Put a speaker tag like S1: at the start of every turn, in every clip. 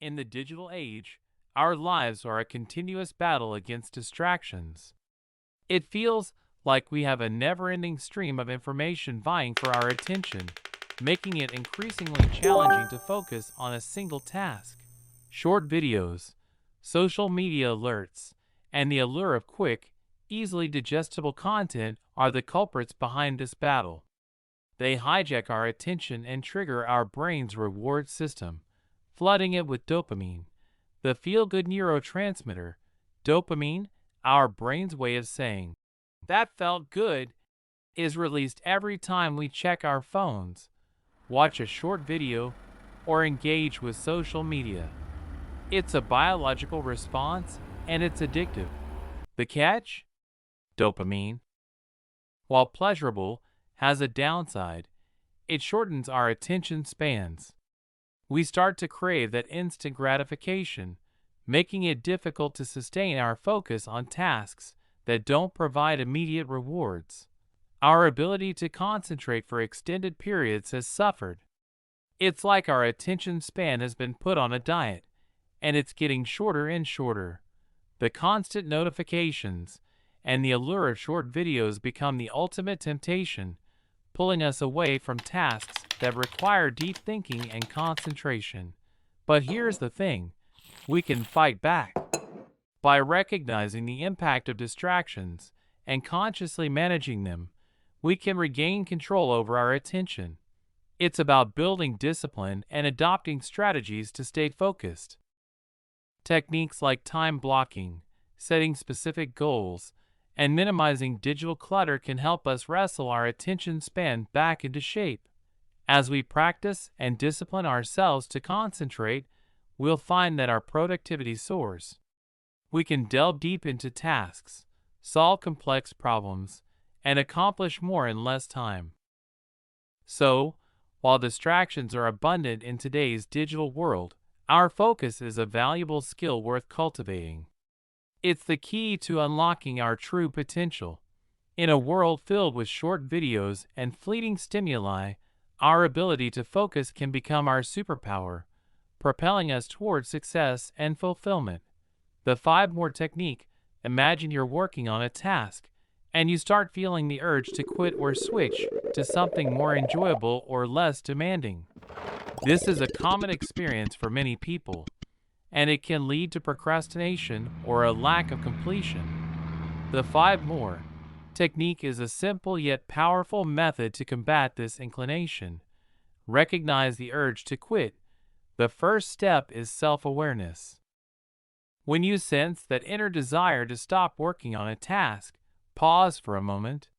S1: In the digital age, our lives are a continuous battle against distractions. It feels like we have a never-ending stream of information vying for our attention, making it increasingly challenging to focus on a single task. Short videos, social media alerts, and the allure of quick, easily digestible content are the culprits behind this battle. They hijack our attention and trigger our brain's reward system, flooding it with dopamine, the feel-good neurotransmitter. Dopamine, our brain's way of saying, "That felt good," is released every time we check our phones, watch a short video, or engage with social media. It's a biological response, and it's addictive. The catch? Dopamine, while pleasurable, has a downside. It shortens our attention spans. We start to crave that instant gratification, making it difficult to sustain our focus on tasks that don't provide immediate rewards. Our ability to concentrate for extended periods has suffered. It's like our attention span has been put on a diet, and it's getting shorter and shorter. The constant notifications and the allure of short videos become the ultimate temptation, pulling us away from tasks that require deep thinking and concentration. But here's the thing, we can fight back. By recognizing the impact of distractions and consciously managing them, we can regain control over our attention. It's about building discipline and adopting strategies to stay focused. Techniques like time blocking, setting specific goals, and minimizing digital clutter can help us wrestle our attention span back into shape. As we practice and discipline ourselves to concentrate, we'll find that our productivity soars. We can delve deep into tasks, solve complex problems, and accomplish more in less time. So, while distractions are abundant in today's digital world, our focus is a valuable skill worth cultivating. It's the key to unlocking our true potential. In a world filled with short videos and fleeting stimuli, our ability to focus can become our superpower, propelling us toward success and fulfillment. The 5 more technique: imagine you're working on a task, and you start feeling the urge to quit or switch to something more enjoyable or less demanding. This is a common experience for many people, and it can lead to procrastination or a lack of completion. The 5 more technique is a simple yet powerful method to combat this inclination. Recognize the urge to quit. The first step is self-awareness. When you sense that inner desire to stop working on a task, pause for a moment.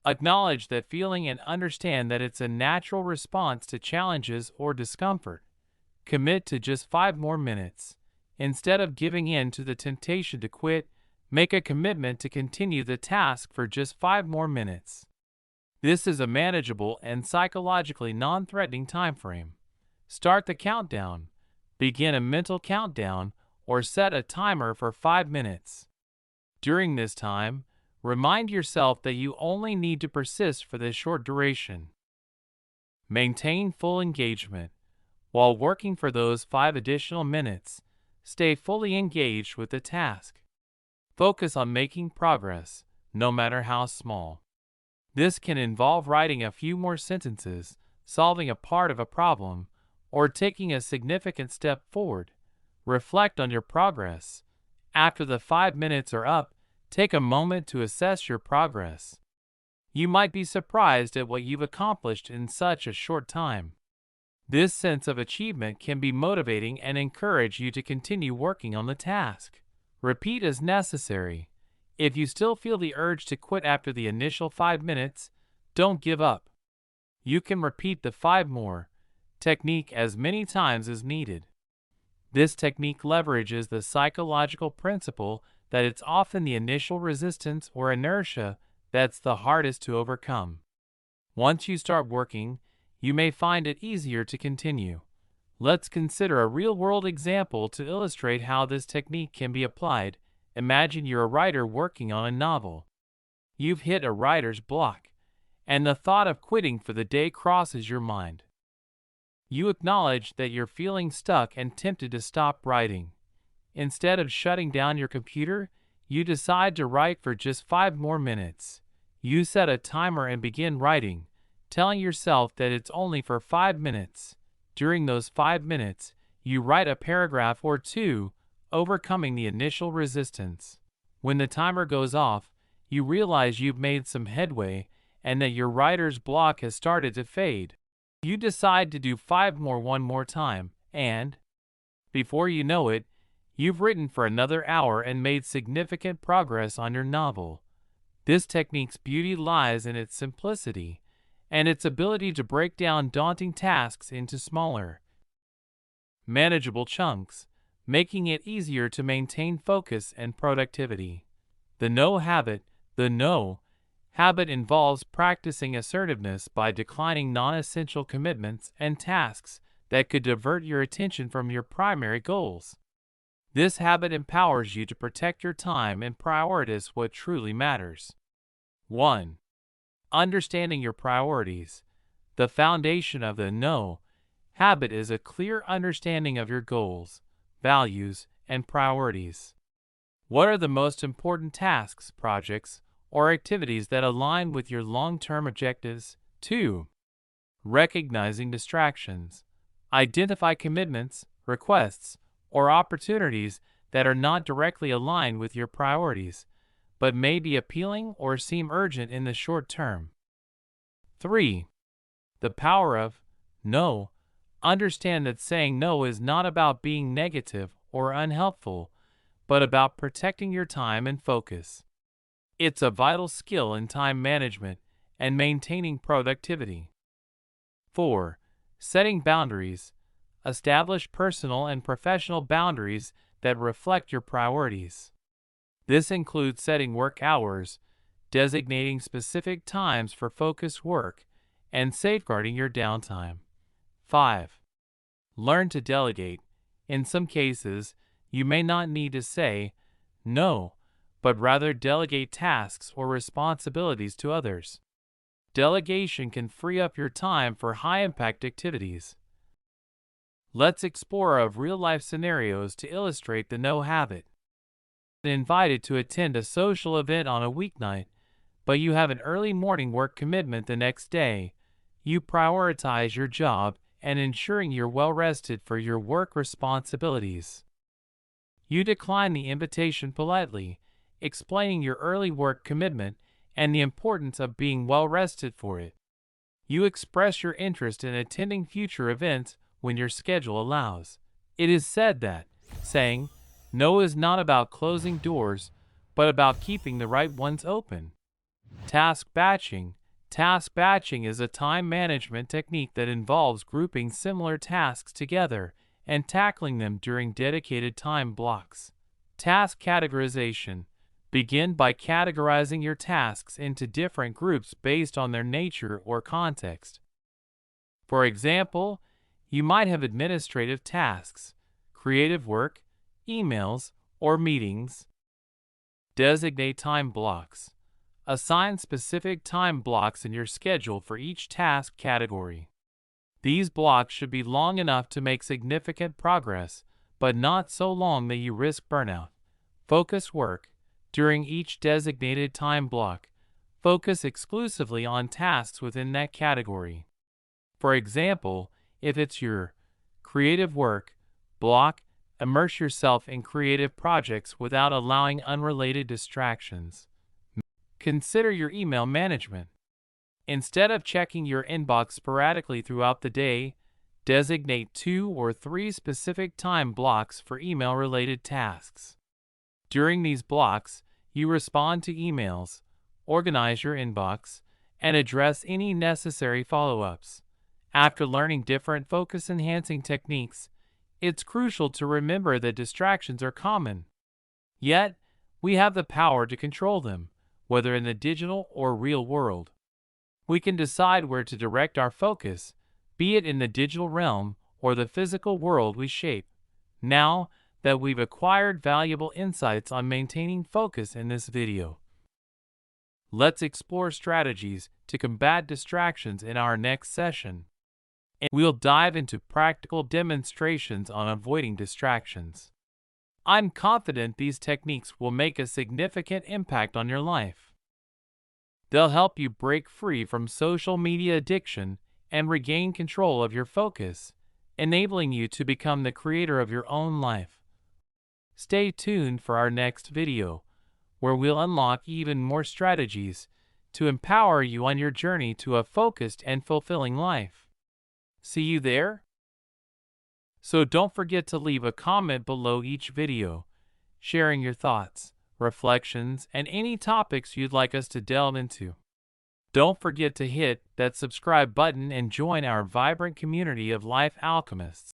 S1: Acknowledge that feeling and understand that it's a natural response to challenges or discomfort. Commit to just 5 more minutes. Instead of giving in to the temptation to quit, make a commitment to continue the task for just 5 more minutes. This is a manageable and psychologically non-threatening time frame. Start the countdown. Begin a mental countdown or set a timer for 5 minutes. During this time, remind yourself that you only need to persist for this short duration. Maintain full engagement. While working for those 5 additional minutes, stay fully engaged with the task. Focus on making progress, no matter how small. This can involve writing a few more sentences, solving a part of a problem, or taking a significant step forward. Reflect on your progress. After the 5 minutes are up, take a moment to assess your progress. You might be surprised at what you've accomplished in such a short time. This sense of achievement can be motivating and encourage you to continue working on the task. Repeat as necessary. If you still feel the urge to quit after the initial 5 minutes, don't give up. You can repeat the 5 more technique as many times as needed. This technique leverages the psychological principle that it's often the initial resistance or inertia that's the hardest to overcome. Once you start working, you may find it easier to continue. Let's consider a real-world example to illustrate how this technique can be applied. Imagine you're a writer working on a novel. You've hit a writer's block, and the thought of quitting for the day crosses your mind. You acknowledge that you're feeling stuck and tempted to stop writing. Instead of shutting down your computer, you decide to write for just 5 more minutes. You set a timer and begin writing, telling yourself that it's only for 5 minutes. During those 5 minutes, you write a paragraph or two, overcoming the initial resistance. When the timer goes off, you realize you've made some headway and that your writer's block has started to fade. You decide to do 5 more one more time, and before you know it, you've written for another hour and made significant progress on your novel. This technique's beauty lies in its simplicity and its ability to break down daunting tasks into smaller, manageable chunks, making it easier to maintain focus and productivity. The no habit. The no habit involves practicing assertiveness by declining non-essential commitments and tasks that could divert your attention from your primary goals. This habit empowers you to protect your time and prioritize what truly matters. 1. Understanding your priorities. The foundation of the no habit is a clear understanding of your goals, values, and priorities. What are the most important tasks, projects, or activities that align with your long-term objectives? 2. Recognizing distractions. Identify commitments, requests, or opportunities that are not directly aligned with your priorities, but may be appealing or seem urgent in the short term. 3. The power of no. Understand that saying no is not about being negative or unhelpful, but about protecting your time and focus. It's a vital skill in time management and maintaining productivity. 4. Setting boundaries. Establish personal and professional boundaries that reflect your priorities. This includes setting work hours, designating specific times for focused work, and safeguarding your downtime. 5. Learn to delegate. In some cases, you may not need to say no, but rather delegate tasks or responsibilities to others. Delegation can free up your time for high-impact activities. Let's explore real-life scenarios to illustrate the no habit. Invited to attend a social event on a weeknight, but you have an early morning work commitment the next day. You prioritize your job and ensuring you're well rested for your work responsibilities. You decline the invitation politely, explaining your early work commitment and the importance of being well rested for it. You express your interest in attending future events when your schedule allows. It is said that saying no is not about closing doors, but about keeping the right ones open. Task batching. Task batching is a time management technique that involves grouping similar tasks together and tackling them during dedicated time blocks. Task categorization. Begin by categorizing your tasks into different groups based on their nature or context. For example, you might have administrative tasks, creative work, emails, or meetings. Designate time blocks. Assign specific time blocks in your schedule for each task category. These blocks should be long enough to make significant progress, but not so long that you risk burnout. Focus work. During each designated time block, focus exclusively on tasks within that category. For example, if it's your creative work block, immerse yourself in creative projects without allowing unrelated distractions. Consider your email management. Instead of checking your inbox sporadically throughout the day, designate 2 or 3 specific time blocks for email-related tasks. During these blocks, you respond to emails, organize your inbox, and address any necessary follow-ups. After learning different focus-enhancing techniques, it's crucial to remember that distractions are common. Yet, we have the power to control them, whether in the digital or real world. We can decide where to direct our focus, be it in the digital realm or the physical world we shape. Now that we've acquired valuable insights on maintaining focus in this video, let's explore strategies to combat distractions in our next session. and we'll dive into practical demonstrations on avoiding distractions. I'm confident these techniques will make a significant impact on your life. They'll help you break free from social media addiction and regain control of your focus, enabling you to become the creator of your own life. Stay tuned for our next video, where we'll unlock even more strategies to empower you on your journey to a focused and fulfilling life. See you there? So don't forget to leave a comment below each video, sharing your thoughts, reflections, and any topics you'd like us to delve into. Don't forget to hit that subscribe button and join our vibrant community of life alchemists.